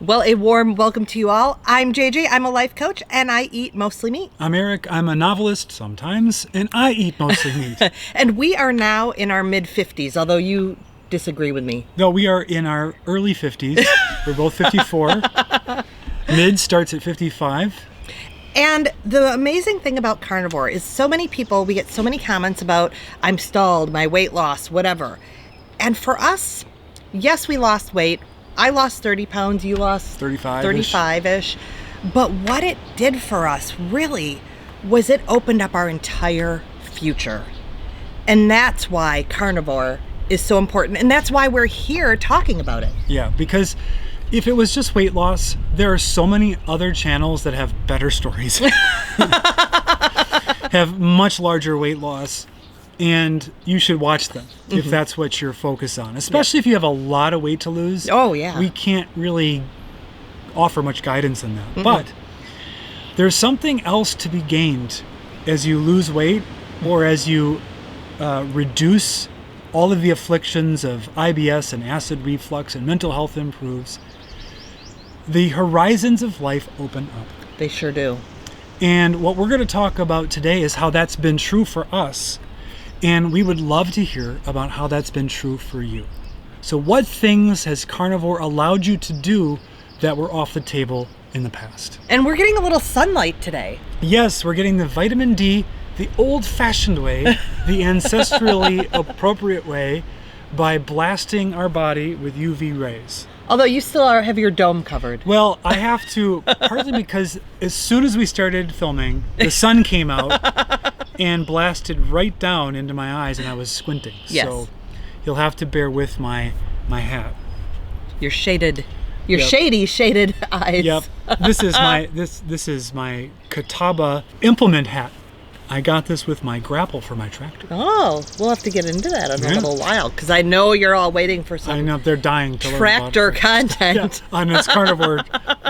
Well, a warm welcome to you all. I'm JJ. I'm a life coach, and I eat mostly meat. I'm Eric. I'm a novelist sometimes, and I eat mostly meat. And we are now in our mid-50s, although you disagree with me. No, we are in our early 50s. We're both 54. Mid starts at 55. And the amazing thing about carnivore is so many people, we get so many comments about, I'm stalled, my weight loss, whatever. And for us, yes, we lost weight. I lost 30 pounds, you lost 35-ish. But what it did for us really was it opened up our entire future. And that's why carnivore is so important. And that's why we're here talking about it. Yeah, because if it was just weight loss, there are so many other channels that have better stories. Have much larger weight loss. And you should watch them if that's what you're focused on, especially if you have a lot of weight to lose. Oh, yeah. We can't really offer much guidance in that. But there's something else to be gained as you lose weight or as you reduce all of the afflictions of IBS and acid reflux and mental health improves. The horizons of life open up. They sure do. And what we're going to talk about today is how that's been true for us. And we would love to hear about how that's been true for you. So what things has carnivore allowed you to do that were off the table in the past? And we're getting a little sunlight today. Yes, we're getting the vitamin D the old-fashioned way, the ancestrally appropriate way, by blasting our body with UV rays. Although you still have your dome covered. Well, I have to, partly because as soon as we started filming, the sun came out and blasted right down into my eyes, and I was squinting. Yes. So you'll have to bear with my hat. Your shaded eyes. Yep. This is my Catawba implement hat. I got this with my grapple for my tractor. Oh, we'll have to get into that in a little while, because I know you're all waiting for some I know, they're dying to tractor learn about content. on this carnivore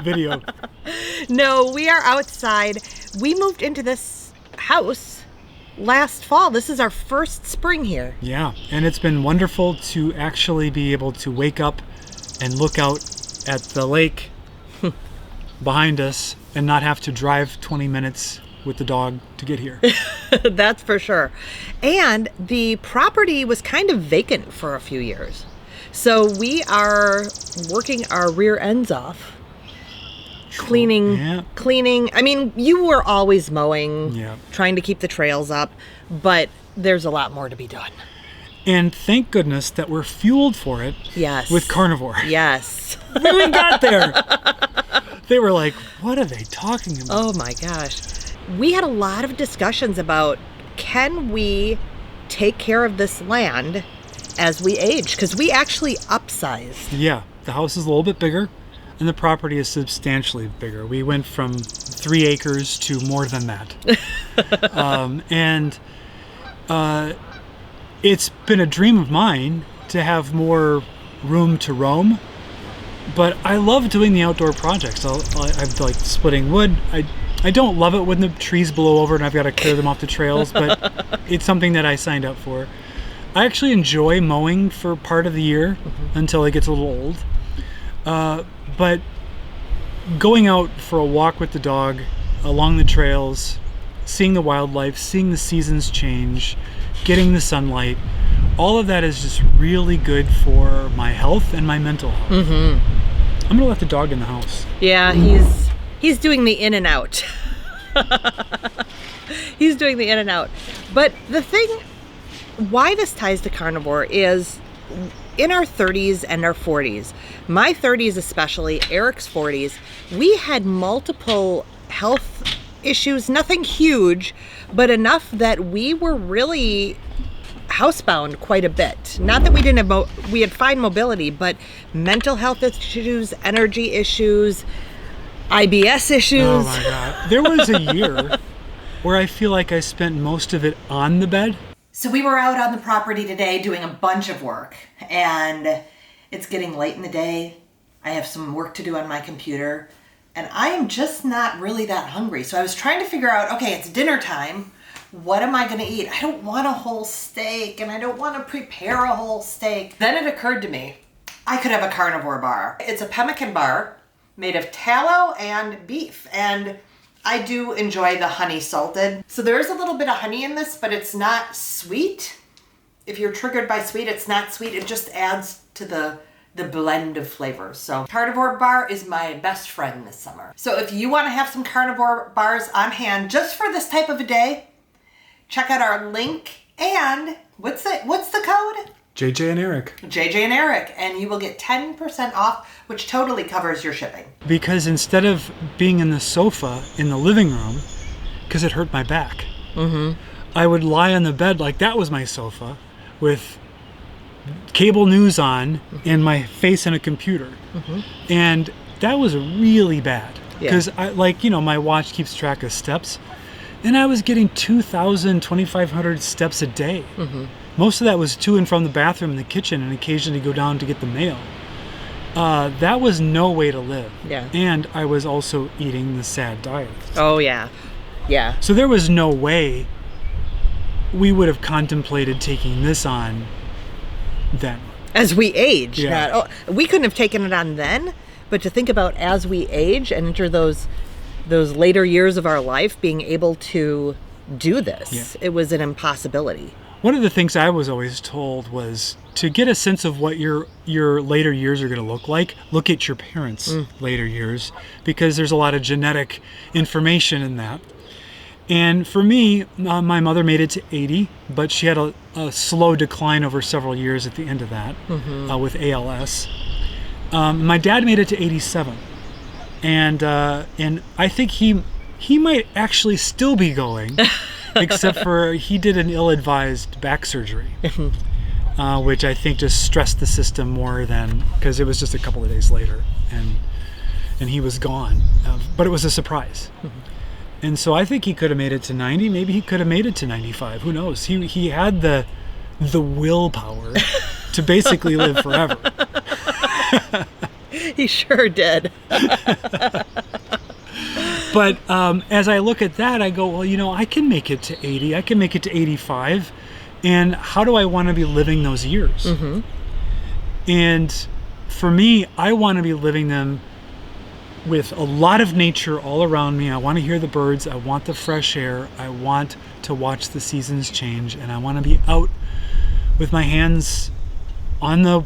video. No, we are outside. We moved into this house last fall. This is our first spring here. Yeah, and it's been wonderful to actually be able to wake up and look out at the lake behind us and not have to drive 20 minutes with the dog to get here. That's for sure. And the property was kind of vacant for a few years. So we are working our rear ends off. Cleaning. I mean, you were always mowing, trying to keep the trails up, but there's a lot more to be done. And thank goodness that we're fueled for it. Yes. With carnivore. Yes. When we got there, they were like, what are they talking about? Oh my gosh. We had a lot of discussions about, can we take care of this land as we age? Because we actually upsized. Yeah, the house is a little bit bigger and the property is substantially bigger. We went from 3 acres to more than that. It's been a dream of mine to have more room to roam. But I love doing the outdoor projects. I've like splitting wood. I don't love it when the trees blow over and I've got to clear them off the trails, but it's something that I signed up for. I actually enjoy mowing for part of the year until it gets a little old. But going out for a walk with the dog along the trails, seeing the wildlife, seeing the seasons change, getting the sunlight, all of that is just really good for my health and my mental health. I'm gonna let the dog in the house. Yeah, he's doing the in and out. He's doing the in and out. But the thing, why this ties to carnivore is in our 30s and our 40s, my 30s especially, Eric's 40s, we had multiple health issues, nothing huge, but enough that we were really housebound quite a bit. Not that we didn't have, we had fine mobility, but mental health issues, energy issues, IBS issues. Oh my God. There was a year where I feel like I spent most of it on the bed. So we were out on the property today doing a bunch of work, and it's getting late in the day. I have some work to do on my computer, and I am just not really that hungry. So I was trying to figure out, okay, it's dinner time. What am I going to eat? I don't want a whole steak, and I don't want to prepare a whole steak. Then it occurred to me, I could have a carnivore bar. It's a pemmican bar. made of tallow and beef. And I do enjoy the honey salted. So there is a little bit of honey in this, but it's not sweet. If you're triggered by sweet, it's not sweet. It just adds to the blend of flavors. So Carnivore bar is my best friend this summer. So if you want to have some Carnivore bars on hand just for this type of a day, check out our link. And what's the code? JJ and Eric. JJ and Eric, and you will get 10% off, which totally covers your shipping. Because instead of being in the sofa in the living room, because it hurt my back, I would lie on the bed like that was my sofa with cable news on and my face in a computer. And that was really bad. Because my watch keeps track of steps. And I was getting 2,000, 2,500 steps a day. Most of that was to and from the bathroom and the kitchen and occasionally go down to get the mail. That was no way to live. Yeah. And I was also eating the SAD diet. Oh, yeah. Yeah. So there was no way we would have contemplated taking this on then. As we age. Yeah. We couldn't have taken it on then, but to think about as we age and enter those later years of our life, being able to do this, it was an impossibility. One of the things I was always told was to get a sense of what your later years are going to look like, look at your parents' later years, because there's a lot of genetic information in that. And for me, my mother made it to 80, but she had a slow decline over several years at the end of that with ALS. My dad made it to 87. And I think he might actually still be going, except for he did an ill-advised back surgery, which I think just stressed the system more than, because it was just a couple of days later, and he was gone. But it was a surprise. And so I think he could have made it to 90. Maybe he could have made it to 95. Who knows? He had the willpower to basically live forever. He sure did. But as I look at that, I go, well, I can make it to 80. I can make it to 85. And how do I want to be living those years? And for me, I want to be living them with a lot of nature all around me. I want to hear the birds. I want the fresh air. I want to watch the seasons change. And I want to be out with my hands on the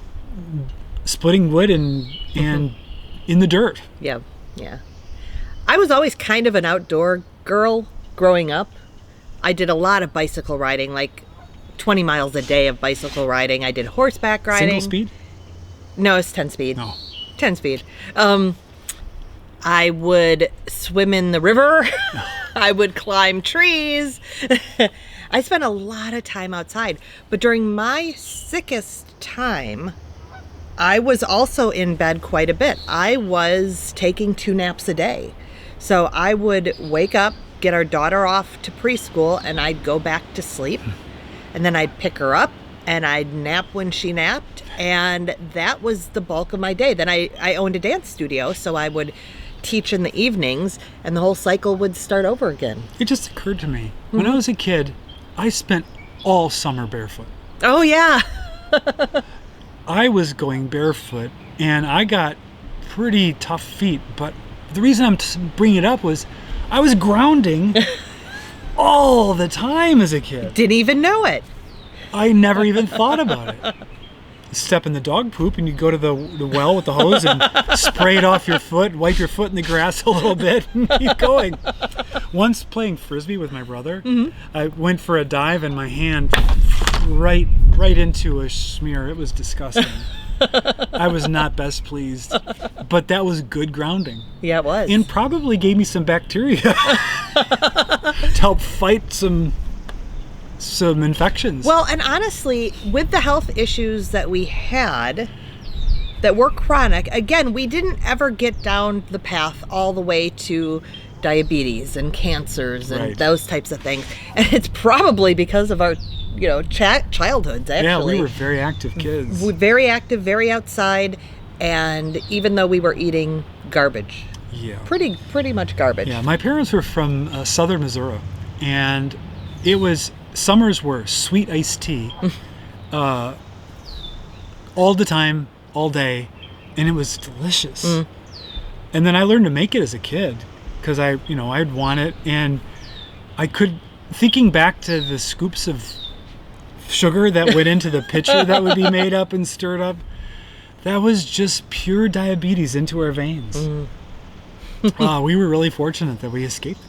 splitting wood and in the dirt. Yeah. I was always kind of an outdoor girl growing up. I did a lot of bicycle riding, like 20 miles a day of bicycle riding. I did horseback riding. Single speed? No, it's 10 speed. No. 10 speed. I would swim in the river. I would climb trees. I spent a lot of time outside. But during my sickest time, I was also in bed quite a bit. I was taking 2 naps a day. So I would wake up, get our daughter off to preschool, and I'd go back to sleep. And then I'd pick her up, and I'd nap when she napped. And that was the bulk of my day. Then I owned a dance studio, so I would teach in the evenings, and the whole cycle would start over again. It just occurred to me, when I was a kid, I spent all summer barefoot. Oh, yeah. I was going barefoot, and I got pretty tough feet, but the reason I'm bringing it up was I was grounding all the time as a kid. Didn't even know it. I never even thought about it. Step in the dog poop and you go to the well with the hose and spray it off your foot, wipe your foot in the grass a little bit and keep going. Once playing Frisbee with my brother, I went for a dive and my hand right into a smear. It was disgusting. I was not best pleased, but that was good grounding. Yeah, it was. And probably gave me some bacteria to help fight some infections. Well, and honestly, with the health issues that we had that were chronic, again, we didn't ever get down the path all the way to diabetes and cancers and those types of things. And it's probably because of our, childhoods, actually. Yeah, we were very active kids. Very active, very outside, and even though we were eating garbage. Yeah. Pretty much garbage. Yeah, my parents were from southern Missouri, and summers were sweet iced tea all the time, all day, and it was delicious. And then I learned to make it as a kid because I'd want it. And thinking back to the scoops of sugar that went into the pitcher that would be made up and stirred up, that was just pure diabetes into our veins. We were really fortunate that we escaped.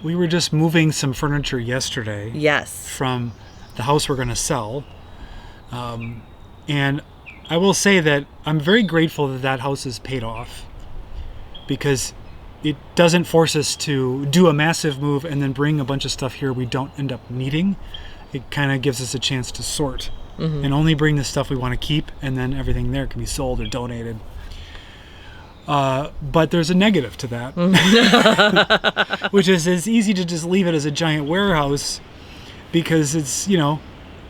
We were just moving some furniture yesterday. Yes. From the house we're going to sell. And I will say that I'm very grateful that that house is paid off, because it doesn't force us to do a massive move and then bring a bunch of stuff here we don't end up needing. It kind of gives us a chance to sort and only bring the stuff we want to keep, and then everything there can be sold or donated. But there's a negative to that, which is it's easy to just leave it as a giant warehouse, because it's,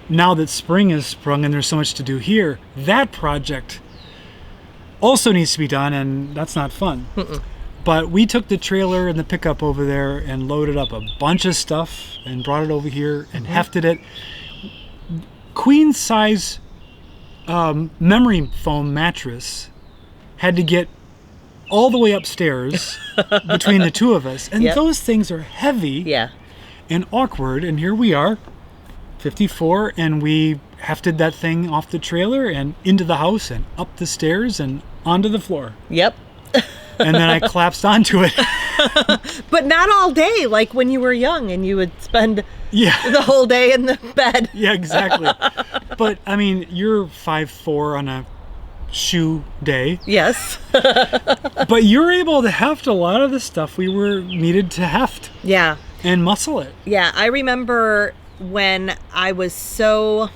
now that spring has sprung and there's so much to do here, that project also needs to be done, and that's not fun. But we took the trailer and the pickup over there and loaded up a bunch of stuff and brought it over here and hefted it. Queen size memory foam mattress had to get all the way upstairs between the two of us. And those things are heavy and awkward. And here we are, 54, and we hefted that thing off the trailer and into the house and up the stairs and onto the floor. Yep. And then I collapsed onto it. But not all day, like when you were young and you would spend the whole day in the bed. Yeah, exactly. But, I mean, you're 5'4" on a shoe day. Yes. But you're able to heft a lot of the stuff we were needed to heft. Yeah. And muscle it. Yeah, I remember when I was so...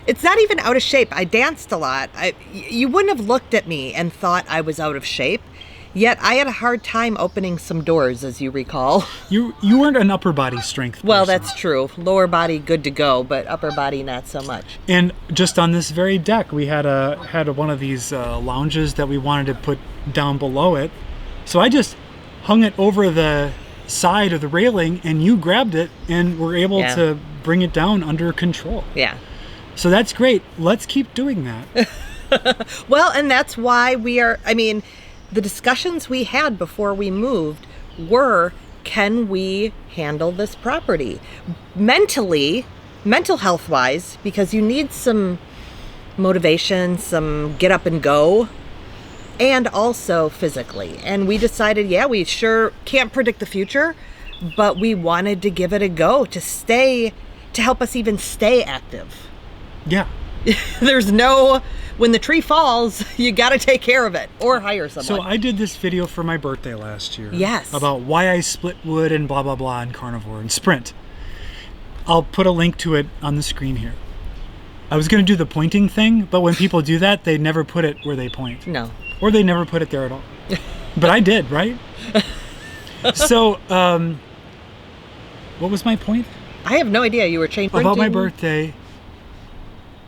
It's not even out of shape. I danced a lot. You wouldn't have looked at me and thought I was out of shape. Yet I had a hard time opening some doors, as you recall. You weren't an upper body strength person. Well, that's true. Lower body good to go, but upper body not so much. And just on this very deck, we had one of these lounges that we wanted to put down below it. So I just hung it over the side of the railing, and you grabbed it and were able to bring it down under control. Yeah. So that's great. Let's keep doing that. Well, and that's why the discussions we had before we moved were, can we handle this property? Mental health wise, because you need some motivation, some get up and go, and also physically. And we decided, we sure can't predict the future, but we wanted to give it a go to help us even stay active. Yeah. When the tree falls, you got to take care of it or hire someone. So I did this video for my birthday last year. Yes. About why I split wood and blah, blah, blah in Carnivore and Sprint. I'll put a link to it on the screen here. I was going to do the pointing thing, but when people do that, they never put it where they point. No. Or they never put it there at all. But I did, right? So, what was my point? I have no idea. You were changing. About my birthday.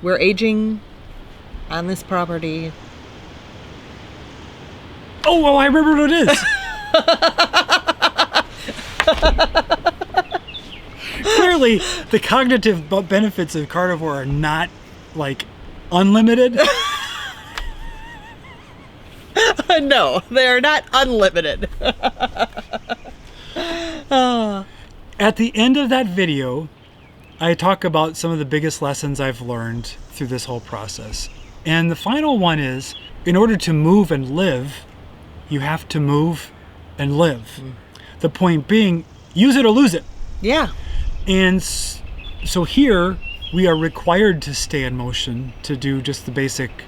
We're aging on this property. Oh, well, I remember what it is. Clearly, the cognitive benefits of Carnivore are not, unlimited. No, they're not unlimited. At the end of that video, I talk about some of the biggest lessons I've learned through this whole process. And the final one is, in order to move and live, you have to move and live. The point being, use it or lose it. Yeah. And so here, we are required to stay in motion to do just the basic,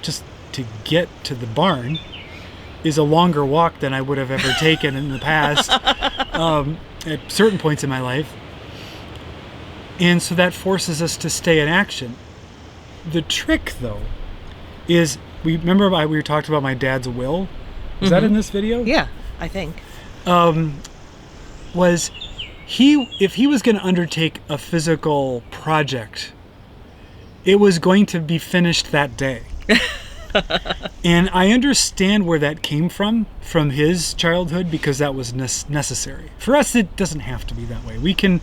just to get to the barn is a longer walk than I would have ever taken in the past at certain points in my life. And so that forces us to stay in action. The trick, though, is we talked about my dad's will. Was that in this video? Yeah, I think. Was if he was going to undertake a physical project, it was going to be finished that day. And I understand where that came from his childhood, because that was necessary. For us, it doesn't have to be that way. We can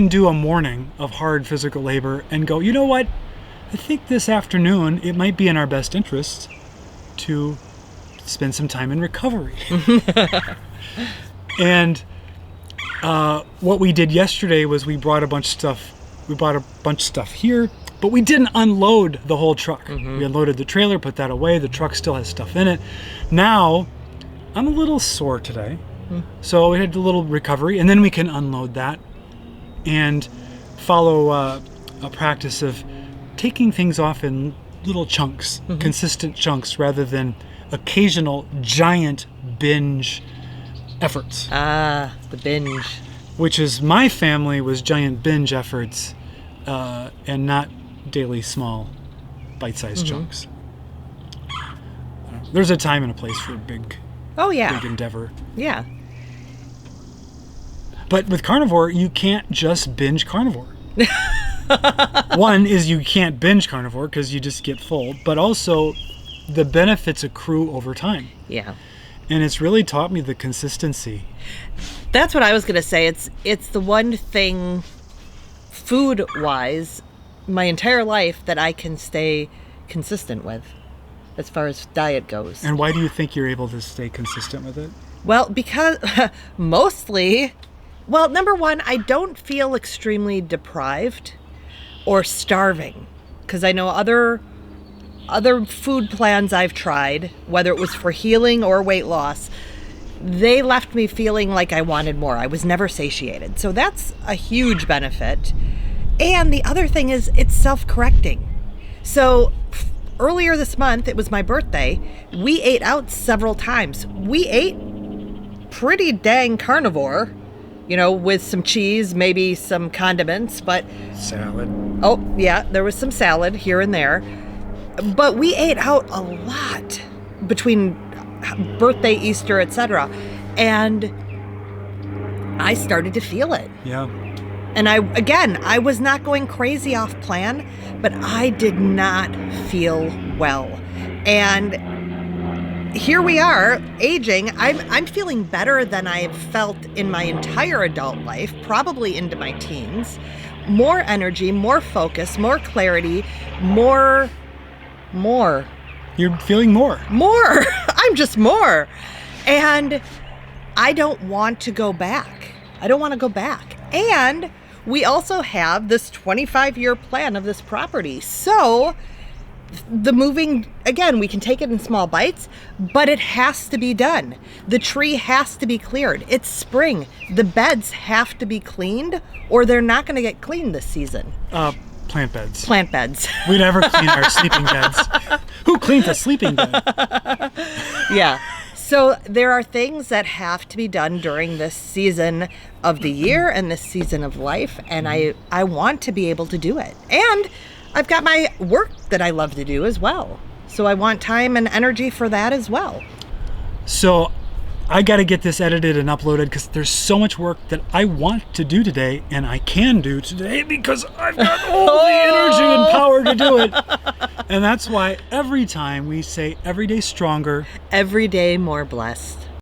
do a morning of hard physical labor and go, you know what? I think this afternoon it might be in our best interest to spend some time in recovery. And what we did yesterday was we brought a bunch of stuff here, but we didn't unload the whole truck. We unloaded the trailer, put that away. The truck still has stuff in it. Now, I'm a little sore today. So we had a little recovery, and then we can unload that and follow a practice of taking things off in little chunks, consistent chunks, rather than occasional giant binge efforts. Ah, the binge. Which is, my family was giant binge efforts and not daily small bite-sized chunks. There's a time and a place for a big endeavor. Yeah. But with carnivore, you can't just binge carnivore. One is you can't binge carnivore because you just get full, but also the benefits accrue over time. Yeah. And it's really taught me the consistency. That's what I was going to say. It's the one thing food-wise my entire life that I can stay consistent with as far as diet goes. And why do you think you're able to stay consistent with it? Well, because mostly, number one, I don't feel extremely deprived or starving, because I know other food plans I've tried, whether it was for healing or weight loss, they left me feeling like I wanted more. I was never satiated. So that's a huge benefit. And the other thing is it's self-correcting. So earlier this month, it was my birthday, we ate out several times. We ate pretty dang carnivore, with some cheese, maybe some condiments, but... Salad. Oh, yeah, there was some salad here and there. But we ate out a lot between birthday, Easter, etc. And I started to feel it. Yeah. And I was not going crazy off plan, but I did not feel well. And here we are, aging. I'm feeling better than I've felt in my entire adult life, probably into my teens. More energy, more focus, more clarity, more. You're feeling more. More. I'm just more. And I don't want to go back. And we also have this 25-year plan of this property. So the moving, again, we can take it in small bites, but it has to be done. The tree has to be cleared. It's spring. The beds have to be cleaned, or they're not going to get cleaned this season. Plant beds. Plant beds. We never clean our sleeping beds. Who cleans a sleeping bed? Yeah. So there are things that have to be done during this season of the year and this season of life, and I want to be able to do it. And I've got my work that I love to do as well. So I want time and energy for that as well. So I got to get this edited and uploaded because there's so much work that I want to do today, and I can do today because I've got all the energy and power to do it. And that's why every time we say every day stronger, every day more blessed.